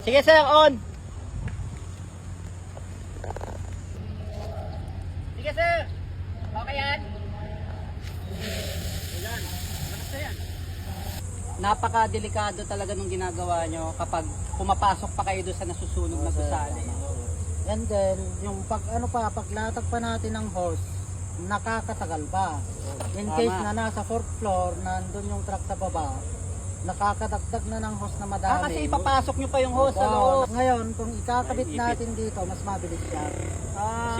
Sige sir, on. Sige sir. Okay yan. Yan. Basta yan. Napaka-delikado talaga nung ginagawa nyo kapag pumapasok pa kayo doon sa nasusunog na gusali. And then, yung paglatag pa natin ng hose, nakakatagal pa. In Tama. case na nasa 4th floor, nandun yung truck sa baba, nakakadagdag na ng hose na madami. Kasi ipapasok nyo pa yung hose sa loob. Ngayon, kung ikakabit natin dito, mas mabilis siya.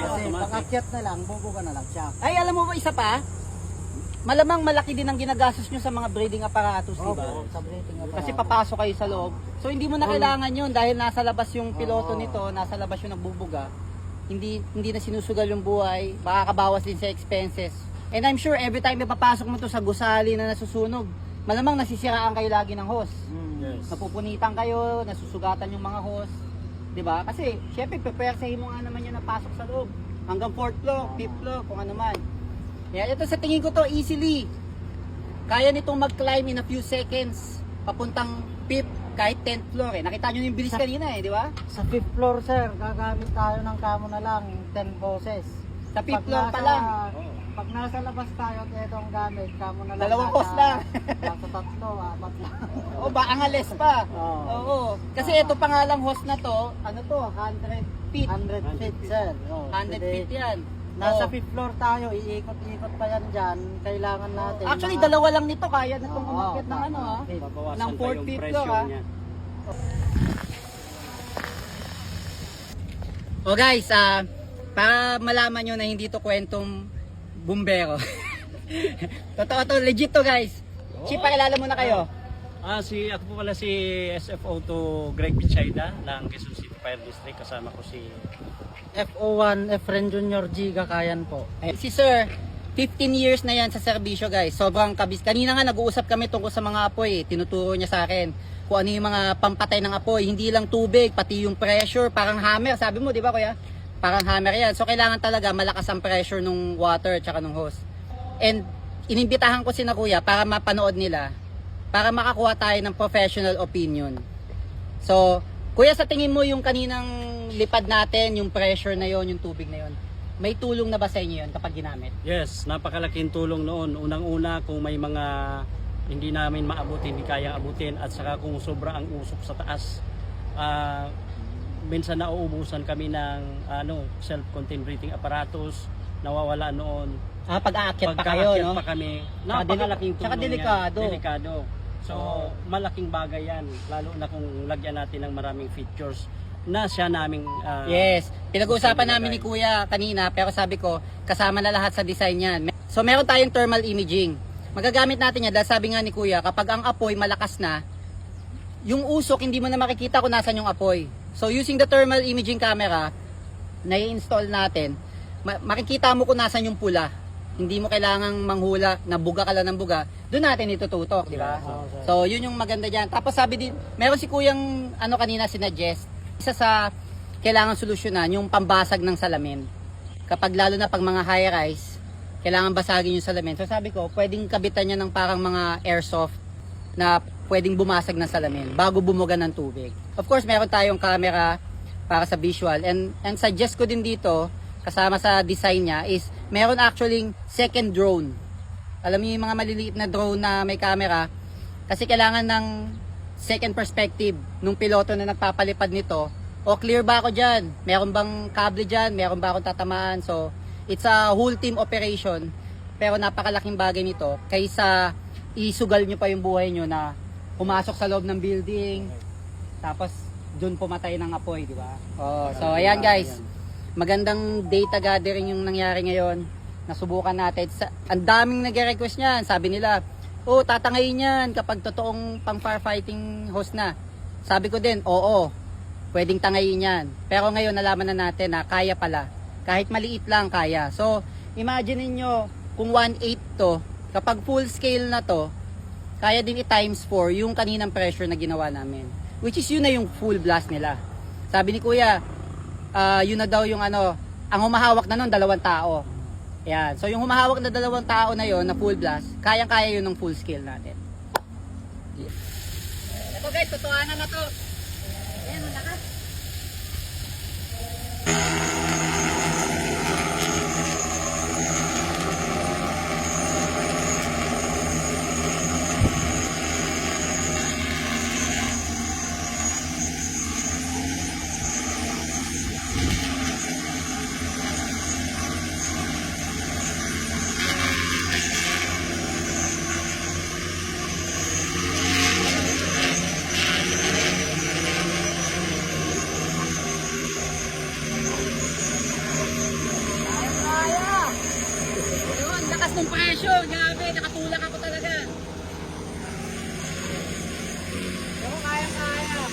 Kasi Ah. pag-akyat na lang, bubuga na lang siya. Ay, alam mo ba isa pa? Malamang malaki din ang ginagastos nyo sa mga breeding apparatus, di ba? Sa breathing apparatus. Kasi papasok kayo sa loob. So hindi mo na kailangan yun dahil nasa labas yung piloto nito, nasa labas yung nagbubuga. Hindi na sinusugal yung buhay, makakabawas din sa expenses. And I'm sure every time ipapasok mo to sa gusali na nasusunog, malamang nasisiraan kayo lagi ng hose. Yes. Napupunitan kayo, nasusugatan yung mga hose. 'Di ba? Kasi syempre preparesahin mo nga naman yung napasok sa loob. Hanggang 4th floor, 5th floor, kung ano man. Kaya ito sa tingin ko to easily. Kaya nitong mag-climb in a few seconds papuntang 5th kahit 10th floor eh. Nakita nyo yung bilis kanina eh, di ba? Sa 5th floor, sir, gagamit tayo ng kamo na lang 10 boses. Sa 5th floor pa lang. Pag nasa labas tayo at ito ang gamit, kamo na lang. Dalawang hose lang. Nasa 3, 4 lang. O ba, angales pa. Oo. Oo. Kasi ito pa nga lang host na to, ano to, 100 feet. 100 feet, sir. 100 feet yan. Nasa Oo. 5th floor tayo, iikot-ikot pa yan dyan. Kailangan natin. Actually, mga- dalawa lang nito, kaya na itong Oo, umakyat ng ano ha. Babawasan Ng pa 4th yung feet presyo floor, ha? niya. O guys, para malaman nyo na hindi to kwentong bumbero. Totoo to, legit to guys. Chip, pakilala muna kayo. Ako po pala si SFO to Greg Pichayda ng Quezon City Fire District. Kasama ko si FO1, Efren Junior Giga, kayan po. Si Sir, 15 years na yan sa serbisyo guys. Sobrang kabis. Kanina nga nag-uusap kami tungkol sa mga apoy. Tinuturo niya sa akin kung ano yung mga pampatay ng apoy. Hindi lang tubig, pati yung pressure. Parang hammer. Sabi mo, di ba kuya? Parang hammer yan. So kailangan talaga malakas ang pressure ng water at ng hose. And inimbitahan ko si na kuya para mapanood nila. Para makakuha tayo ng professional opinion. So, kuya, sa tingin mo yung kaninang lipad natin, yung pressure na yon, yung tubig na yon, may tulong na ba sa inyo yun kapag ginamit? Yes, napakalaking tulong noon. Unang-una kung may mga hindi namin maabutin, hindi kayang abutin at saka kung sobra ang usok sa taas. Minsan nauubusan kami ng self-contained breathing apparatus, nawawala noon. Pag-aakyat pa kayo, no? Pa kami. Tsaka Napakalaking tulong tsaka yan. delikado. Delikado. So, malaking bagay yan. Lalo na kung lagyan natin ng maraming features na siya naming Yes. Pinag-uusapan namin ni kuya kanina, pero sabi ko, kasama na lahat sa design yan. So, meron tayong thermal imaging. Magagamit natin yan dahil sabi nga ni kuya, kapag ang apoy malakas na, yung usok hindi mo na makikita kung nasan yung apoy. So, using the thermal imaging camera na i-install natin, makikita mo kung nasan yung pula. Hindi mo kailangang manghula na buga ka lang ng buga. Doon natin itututok, di ba? So, yun yung maganda diyan. Tapos sabi din, meron si kuyang kanina sinuggest, isa sa kailangan solusyonan yung pambasag ng salamin. Kapag lalo na pag mga high rise, kailangan basagin yung salamin. So sabi ko, pwedeng kabitan niya ng parang mga airsoft na pwedeng bumasag ng salamin bago bumuga ng tubig. Of course, meron tayong camera para sa visual. And suggest ko din dito, kasama sa design niya, is meron actually second drone. Alam niyo yung mga maliliit na drone na may camera, kasi kailangan ng second perspective nung piloto na nagpapalipad nito. O clear ba ako dyan? Meron bang kable dyan? Meron ba akong tatamaan? So, it's a whole team operation. Pero napakalaking bagay nito kaysa isugal nyo pa yung buhay nyo na pumasok sa loob ng building, tapos dun pumatay ng apoy, di ba? Oh, so ayan guys. Magandang data gathering yung nangyari ngayon. Nasubukan natin. Ang daming nag-request niyan. Sabi nila, tatangayin yan kapag totoong pang firefighting host na. Sabi ko din, oo, pwedeng tangayin yan. Pero ngayon nalaman na natin na kaya pala. Kahit maliit lang kaya. So, imagine niyo kung 1/8 to, kapag full scale na to, kaya din i-times 4 yung kaninang pressure na ginawa namin. Which is yun na yung full blast nila. Sabi ni Kuya, yun na daw yung ang humahawak na nun, 2 tao. Yan. So yung humahawak na 2 tao na yon na full blast, kayang-kaya yun ng full scale natin. Ito guys, totohanan na to. Ayan, action! Grabe, nakatulak ako talaga. Pero kaya-kaya.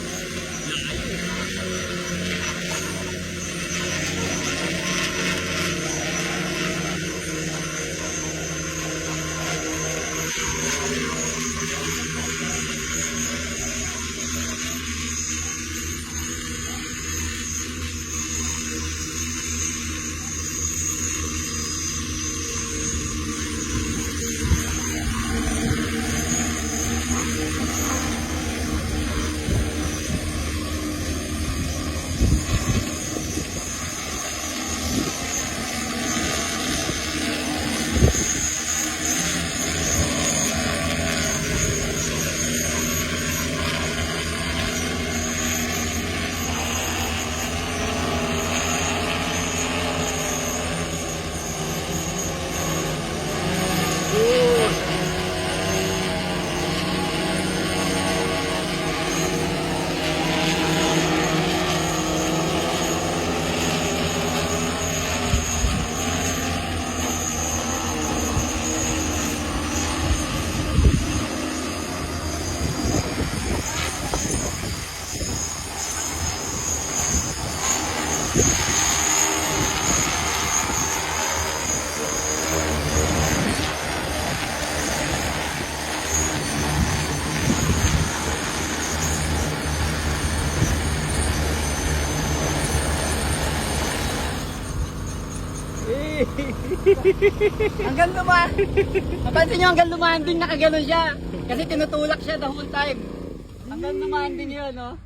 Hanggang napansin nyo, hanggang lumanding nakaganon siya. Kasi tinutulak siya the whole time. Hanggang lumanding yun, no?